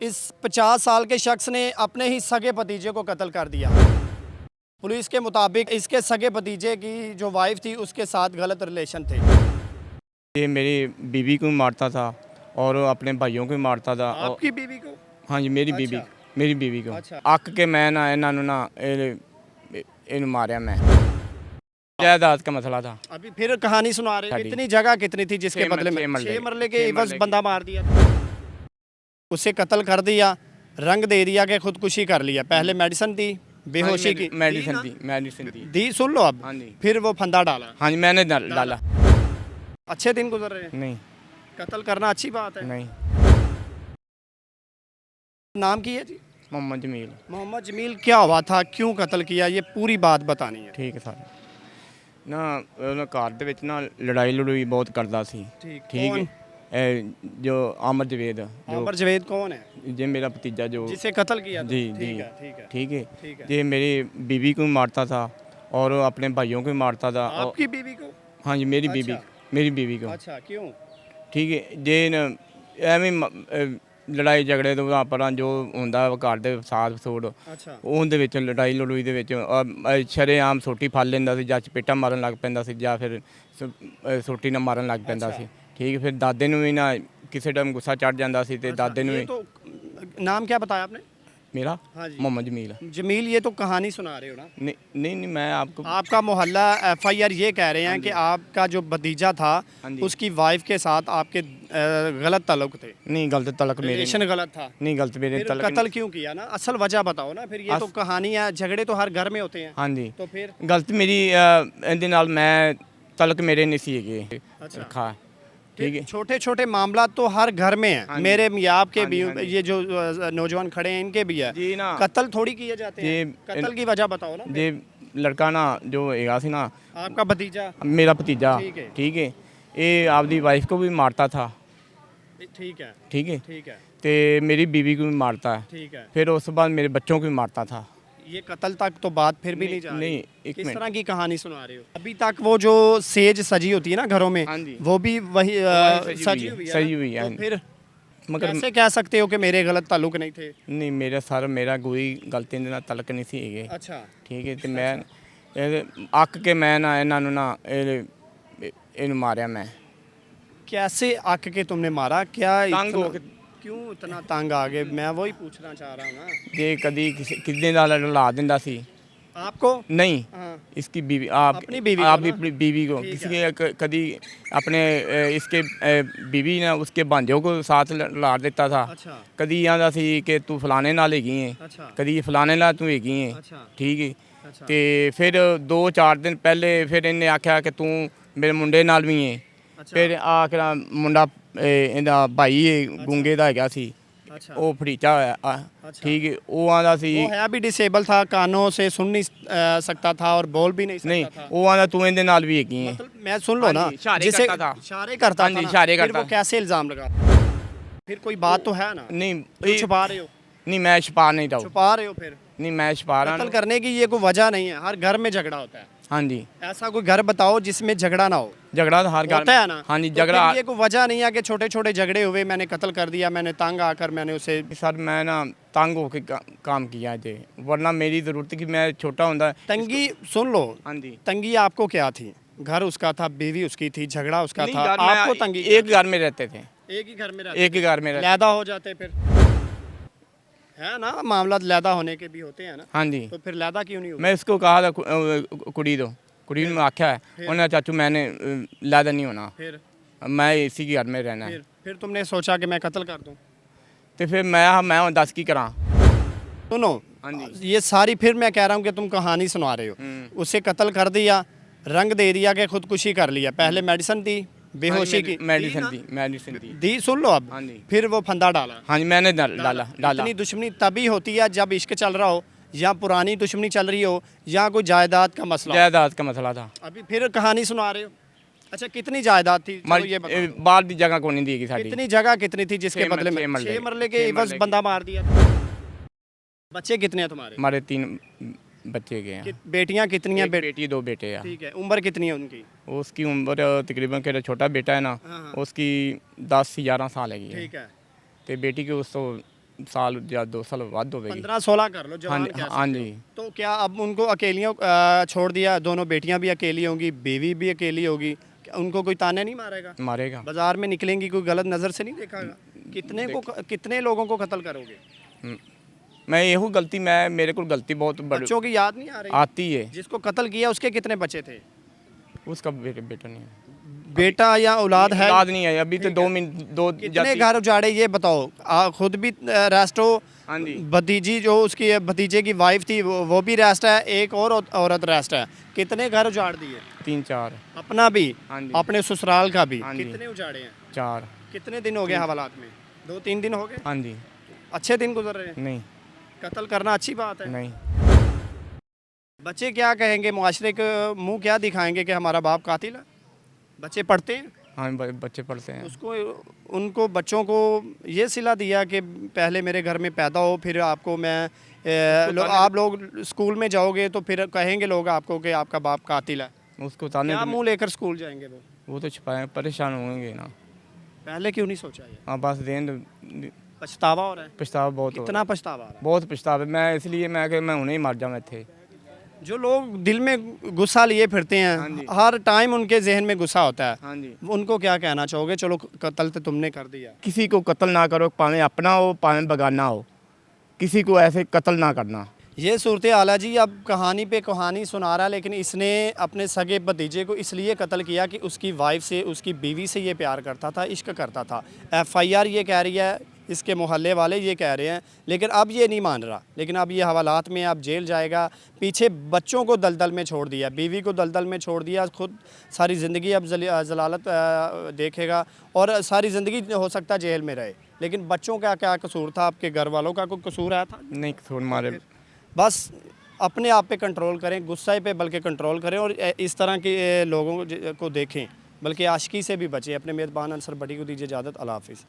इस 50 साल के शख्स ने अपने ही सगे भतीजे को कत्ल कर दिया। पुलिस के मुताबिक इसके सगे भतीजे की जो वाइफ थी उसके साथ गलत रिलेशन थे। ये मेरी बीवी को मारता था और अपने भाइयों को मारता था। आपकी बीवी को? हाँ जी, मेरी बीवी को अच्छा। अक के मैं ना इन्हों ना इन्हू मारिया मैं। जायदाद का मसला था। अभी फिर कहानी सुना रहे हो। साड़ी। कितनी जगह कितनी थी जिसके 6 बदले में? 6 मरले के 6 एवज मरले बंदा मार दिया। उसे कत्ल कर दिया, रंग दे दिया कि खुदकुशी कर लिया। पहले मेडिसिन दी बेहोशी की, मेडिसिन दी सुन लो अब। हाँ जी। फिर वो फंदा डाला। हाँ जी, मैंने डाला। अच्छे दिन गुजर रहे हैं। नहीं कत्ल करना अच्छी बात है। नहीं। नाम की है जी? मोहम्मद जमील। मोहम्मद जमील। क्या हुआ था, क्यों कत्ल किया, ये पूरी बात बतानी है। ठीक है सर ना ਉਹਨਾਂ ਘਰ ਦੇ ਵਿੱਚ ਨਾ ਲੜਾਈ ਲੜੂਈ ਬਹੁਤ ਕਰਦਾ ਸੀ। ठीक ठीक कौन? है जो आमर जवेद जो आमर जवेद कौन है? ये मेरा भतीजा जो जिसे कत्ल किया था? जी ठीक जी है, ठीक है। ठीक है ठीक है। ये मेरी बीवी को मारता था और अपने भाइयों को मारता था। और आपकी बीवी को? हाँ जी, मेरी बीवी को। अच्छा, क्यों? ठीक है जे ਐਵੇਂ ਲੜਾਈ ਝਗੜੇ ਤੋਂ ਆਪਣਾ ਜੋ ਹੁੰਦਾ ਘਰ ਦੇ ਸਾਥ ਸੋੜ ਅੱਛਾ। ਉਹਦੇ ਵਿੱਚ ਲੜਾਈ ਲੜੂਈ ਦੇ ਵਿੱਚ ਸ਼ਰੇਆਮ ਸੋਟੀ ਫੜ ਲੈਂਦਾ ਸੀ ਜਾਂ ਚਪੇਟਾ ਮਾਰਨ ਲੱਗ ਪੈਂਦਾ ਸੀ ਜਾਂ ਫਿਰ ਸੋਟੀ ਨਾਲ ਮਾਰਨ ਲੱਗ ਪੈਂਦਾ ਸੀ। ਠੀਕ ਫਿਰ ਦਾਦੇ ਨੂੰ ਵੀ ਨਾ ਕਿਸੇ ਟਾਈਮ ਗੁੱਸਾ ਚੜ ਜਾਂਦਾ ਸੀ ਤੇ ਦਾਦੇ ਨੂੰ ये ਵੀ तो नाम क्या बताया आपने? मेरा हाँ जी। मोहम्मद जमील। जमील, ये तो कहानी सुना रहे हो ना? नहीं मैं आपको आपका मोहल्ला FIR ये कह रहे हैं कि आपका जो भतीजा था हाँ जी। उसकी वाइफ के साथ आपके गलत ताल्लुक थे, नहीं गलत तलक मेरे रिलेशन गलत था। नहीं गलत मेरे फिर तलक कत्ल क्यों किया ना? असल वजह बताओ ना। फिर ये तो कहानी है, झगड़े तो हर घर में होते हैं। हाँ जी तो फिर गलत मेरी ਇਹਦੇ ਨਾਲ ਮੈਂ ਤਲਕ ਮੇਰੇ ਨਹੀਂ ਸੀ ਹੈਗੇ अच्छा। ਰੱਖਾ। ठीक है छोटे छोटे मामला तो हर घर में है। हाँ जी। मेरे मियाँ के हाँ भी, जी, हाँ जी। ये जो नौजवान खड़े हैं इनके भी है। जी ना कत्ल थोड़ी किए जाते हैं। जी, कत्ल की वजह बताओ ना। ਜੇ ਲੜਕਾ ਨਾ ਜੋ ਹੈਗਾ ਸੀ ਨਾ आपका भतीजा? मेरा भतीजा ठीक है। ठीक है ये आपदी वाइफ को भी मारता था। ठीक है, ठीक है ठीक है, तो मेरी बीवी को भी मारता है। ठीक है। फिर उस बाद मेरे बच्चों को भी मारता था। ये कत्ल तक तो बात फिर भी नहीं जा रही। नहीं, एक किस मिनट। तरह की कहानी सुना रहे हो? अभी तक वो जो सेज सजी होती है ना घरों में, हाँ जी। वो भी वही वही सजी हुई है। सजी हुई है। तो फिर मगर कैसे कह सकते हो कि मेरे गलत ताल्लुक नहीं थे? नहीं मेरा सर मेरा कोई गलती ਦੇ ਨਾਲ ਤਲਕ ਨਹੀਂ ਸੀ ਹੈਗੇ। अच्छा। ਠੀਕ ਹੈ ਤੇ ਮੈਂ ਅੱਕ ਕੇ ਮੈਂ ਨਾ ਇਹਨਾਂ ਨੂੰ ਨਾ ਇਹਨੂੰ ਮਾਰਿਆ ਮੈਂ। कैसे आक के तुमने मारा? क्या तंग हो इतना, क्यों इतना तंग आ गए? मैं वही पूछना चाह रहा हूँ ना। ਜੇ ਕਦੀ ਕਿੰਨੇ ਨਾਲ ਲਾ ਦਿੰਦਾ ਸੀ। आपको? नहीं हाँ। इसकी बीवी आप अपनी बीवी को आप ना? अपनी बीवी को ठीक किसी के कदी अपने इसके बीवी ने उसके भांजों को साथ लाड़ देता था। अच्छा। कदी आंदा सी कि तू फलाने नाल हैगी है, अच्छा। कदी फलाने नाल तू हैगी है। अच्छा। ठीक है अच्छा। ਤੇ ਫਿਰ 2-4 ਦਿਨ ਪਹਿਲੇ ਫਿਰ ਇਹਨੇ ਆਖਿਆ ਕਿ ਤੂੰ ਮੇਰੇ ਮੁੰਡੇ ਨਾਲ ਵੀ ਹੈ। अच्छा। ਫਿਰ ਆ ਕੇ ਮੁੰਡਾ ਇਹਦਾ ਭਾਈ ਗੁੰਗੇ ਦਾ ਹੈਗਾ ਸੀ अच्छा। ਉਹ ਫੜੀਚਾ ਹੋਇਆ अच्छा। ਠੀਕ ਹੈ ਉਹ ਆਂਦਾ ਸੀ वो है भी डिसेबल था, कानों से सुन नहीं सकता था और बोल भी नहीं नहीं सकता था। ਉਹ ਆਂਦਾ ਤੂੰ ਇਹਦੇ ਨਾਲ ਵੀ ਹੈਗੀ ਹੈ। मतलब मैं सुन लो हाँ ना, जी, इशारे जिसे करता था। इशारे करता हाँ था जी, ना, इशारे फिर करता वो कैसे इल्जाम लगा? फिर कोई बात तो है ना? नहीं क्यों छुपा रहे हो? नहीं मैं छुपा नहीं रहा हूँ। छुपा रहे हो फिर? नहीं मैं छुपा रहा कत्ल हूँ। करने की ये कोई वजह नहीं है। हर घर में झगड़ा होता है। हाँ जी ऐसा कोई घर बताओ जिसमें झगड़ा ना हो। झगड़ा तो हर घर होता है ना? हाँ जी तो झगड़ा फिर ये कोई वजह नहीं है कि छोटे छोटे झगड़े हुए, मैंने कत्ल कर दिया, मैंने तंग आकर मैंने उसे। सर मैं ना तंग होके काम किया जे वरना मेरी ज़रूरत कि मैं छोटा होता। तंगी सुन लो, हाँ जी तंगी आपको क्या थी? घर उसका था, बीवी उसकी थी, झगड़ा उसका नहीं, था, घर में आपको तंगी एक घर में रहते थे। एक ही घर में एक ही घर में रहते लैदा हो जाते फिर, है ना? मामला लैदा होने के भी होते हैं ना। हाँ जी तो फिर लैदा क्यों नहीं हुआ? मैं इसको कहा था कुड़ी ने आख्या है उन्हें चाचू मैंने लादा नहीं होना, फिर मैं इसी के घर में रहना है। फिर तुमने सोचा कि मैं कत्ल कर दूं? तो फिर मैं 10 की करा। सुनो, हाँ जी ये सारी फिर मैं कह रहा हूँ कि तुम कहानी सुना रहे हो। उसे कत्ल कर दिया, रंग दे दिया कि खुदकुशी कर लिया। पहले मेडिसिन दी बेहोशी की, मेडिसिन दी। दी सुन लो अब। हाँ जी फिर वो फंदा डाला। हाँ जी मैंने डाला। इतनी दुश्मनी तभी होती है जब इश्क चल रहा हो, या पुरानी दुश्मनी चल रही हो, या कोई जायदाद का मसला हो। जायदाद का मसला था। अभी फिर कहानी सुना रहे हो। अच्छा, कितनी जायदाद थी? चलो ये बताओ। बाहर की जगह को नहीं दी साड़ी। कितनी जगह कितनी थी जिसके 6 बदले में? 6 मरले के 6 एवज मरले बंदा मार दिया। बच्चे कितने हैं तुम्हारे? हमारे 3 बच्चे गए हैं। बेटियां कितनी हैं? एक बेटी 2 बेटे हैं। ठीक है। उम्र कितनी है उनकी? उसकी उम्र तकरीबन के छोटा बेटा है ना हाँ। उसकी 10-11 साल है ठीक है। तो बेटी की उस तो ਸਾਲ ਜਾਂ 2 ਸਾਲ ਵੱਧ ਹੋਵੇਗੀ 15-16 कर लो हाँ जवान जी कह हाँ सकते जी हो। तो क्या अब उनको अकेलियों छोड़ दिया, दोनों बेटियां भी अकेली होंगी, बीवी भी अकेली होगी, क्या उनको कोई ताने नहीं मारेगा? मारेगा बाजार में निकलेंगी कोई गलत नज़र से नहीं देखागा? कितने लोगों को कत्ल करोगे? हम्म, मैं यही गलती मैं मेरे को गलती बहुत बड़ी बच्चों की याद नहीं आ रही? आती है जिसको कत्ल किया उसके कितने बच्चे थे? उसका बेटा नहीं है बेटा या औलाद है? औलाद नहीं है अभी तो 2 मिनट 2 कितने घर उजाड़े ये बताओ? खुद भी रेस्ट हो, हाँ जी भतीजी जो उसकी भतीजे की वाइफ थी वो भी रेस्ट है, एक और औरत रेस्ट है। कितने घर उजाड़ दिए? 3-4 अपना भी, हाँ जी अपने ससुराल का भी? हाँ जी। कितने उजाड़े हैं? 4 कितने दिन हो गए हवालात में? 2-3 दिन हो गए? हाँ जी अच्छे दिन गुजर रहे हैं? नहीं कत्ल करना अच्छी बात है। नहीं बच्चे क्या कहेंगे, मुआशरे के मुंह क्या दिखाएंगे कि हमारा बाप कातिल है? बच्चे पढ़ते हैं हाँ बच्चे पढ़ते हैं उसको, उनको बच्चों को ये सिला दिया कि पहले मेरे घर में पैदा हो, फिर आपको मैं आप लोग स्कूल में जाओगे तो फिर कहेंगे लोग आपको कि आपका बाप कातिल है। उसको ताने क्या मुंह लेकर स्कूल जाएंगे वो? तो छुपाए परेशान होंगे ना पहले क्यों नहीं सोचा ये? हाँ बस देन पछतावा हो रहा है? पछतावा बहुत हो कितना पछतावा आ रहा बहुत पछतावा मैं इसलिए मैं कि मैं उन्हें ही मर जाऊँ ਇੱਥੇ है? जो लोग दिल में गुस्सा लिए फिरते हाँ हैं, जी। हर टाइम उनके जहन में गुस्सा होता है, हाँ जी उनको क्या कहना चाहोगे? चलो कत्ल तो तुमने कर दिया, किसी को कत्ल ना करो भाਵੇਂ अपना हो भाਵੇਂ बगाना हो किसी को ऐसे कत्ल ना करना ये सूरत आला जी। अब कहानी पे कहानी सुना रहा है, लेकिन इसने अपने सगे भतीजे को इसलिए कत्ल किया कि उसकी वाइफ से, उसकी बीवी से ये प्यार करता था, इश्क करता था। FIR ये कह रही है, इसके मोहल्ले वाले ये कह रहे हैं, लेकिन अब ये नहीं मान रहा। लेकिन अब ये हवालात में अब जेल जाएगा। पीछे बच्चों को दलदल में छोड़ दिया, बीवी को दलदल में छोड़ दिया, खुद सारी ज़िंदगी अब जलालत देखेगा और सारी ज़िंदगी हो सकता है जेल में रहे। लेकिन बच्चों का क्या कसूर था? आपके घर वालों का कोई कसूर आया था? नहीं कसूर मारे बस अपने आप पे कंट्रोल करें, गुस्से पे बल्कि कंट्रोल करें और इस तरह के लोगों को देखें, बल्कि आशिकी से भी बचें। अपने मेज़बान अंसर बड़ी को दीजिए इजाज़त। अल्लाह हाफ़िज़।